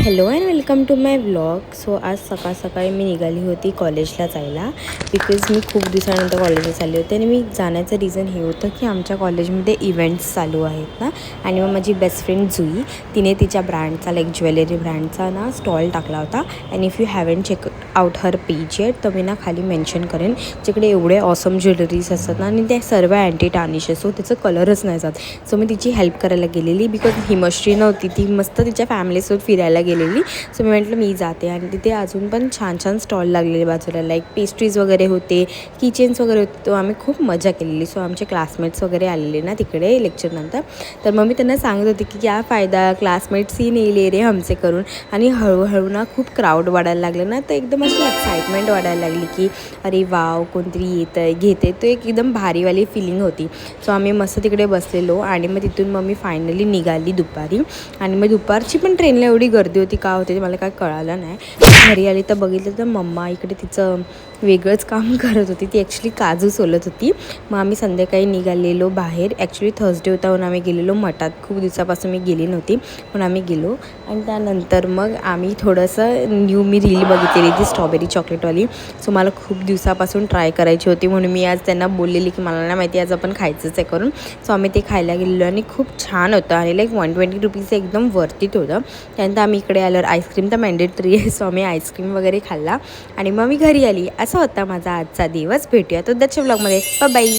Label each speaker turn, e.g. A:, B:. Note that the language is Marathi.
A: Hello and welcome to my vlog. So आज सकाळी मी निघाली होती कॉलेजला जायला बिकॉज मी खूप दिवसानंतर कॉलेजला चालले होते आणि मी जाण्याचं रिझन हे होतं की आमच्या कॉलेजमध्ये इव्हेंट्स चालू आहेत ना. आणि मग माझी बेस्ट फ्रेंड जुई तिने तिच्या ब्रँडचा लाईक ज्वेलरी ब्रँडचा ना स्टॉल टाकला होता. And if you haven't check out her page yet तर मी ना खाली मेन्शन करेन जिकडे एवढे ऑसम ज्वेलरीज असतात ना आणि त्या सर्व अँटी टार्निश सो त्याचं कलरच नाही जात. सो मी तिची हेल्प करायला गेलेली बिकॉज हिमश्री नव्हती, ती मस्त तिच्या फॅमिलीसोबत फिरायला गेलेली. सो मी म्हटलं मी जाते. आणि तिथे अजून पण छान छान स्टॉल लागलेले बाजूला लाईक पेस्ट्रीज वगैरे होते, किचन्स वगैरे होते. तो आम्ही खूप मजा केलेली. सो आमचे क्लासमेट्स वगैरे आलेले ना तिकडे लेक्चरनंतर, तर मग मी त्यांना सांगत होते की क्या फायदा क्लासमेट्स ही नाही ले रे हमसे करून. आणि हळूहळू ना खूप क्राऊड वाढायला लागलं ना, तर एकदम अशी एक्साइटमेंट वाढायला लागली की अरे वाव कोणतरी येतं आहे घेते, तो एक एकदम भारीवाली फिलिंग होती. सो आम्ही मस्त तिकडे बसलेलो आणि मग तिथून मग मी फायनली निघाली दुपारी. आणि मग दुपारची पण ट्रेनला एवढी गर्दी होती, का होते ते मला काय कळालं नाही. घरी आली तर बघितलं तर मम्मा इकडे तिचं वेगळंच काम करत होती. ती ॲक्च्युली काजू सोलत होती. मग आम्ही संध्याकाळी निघालेलो बाहेर. ॲक्च्युली थर्सडे होता म्हणून आम्ही गेलेलो मठात. खूप दिवसापासून मी गेली नव्हती पण आम्ही गेलो. आणि त्यानंतर मग आम्ही थोडंसं मी रील बघितलेली ती स्ट्रॉबेरी चॉकलेटवाली. सो मला खूप दिवसापासून ट्राय करायची होती म्हणून मी आज त्यांना बोललेली की मला नाही माहिती आज आपण खायचंच आहे करून. सो आम्ही ते खायला गेलेलो आणि खूप छान होतं आणि लाईक 120 रुपीज एकदम वर्थित होतं. त्यानंतर आम्ही इकडे आल्यावर आईस्क्रीम तर मॅन्डेटरी आहे. सो आम्ही आईस्क्रीम वगैरे खाल्ला आणि मग मी घरी आली. असा होता माझा आजचा दिवस. भेटूया तर उद्याच्या व्लॉगमध्ये. बाय.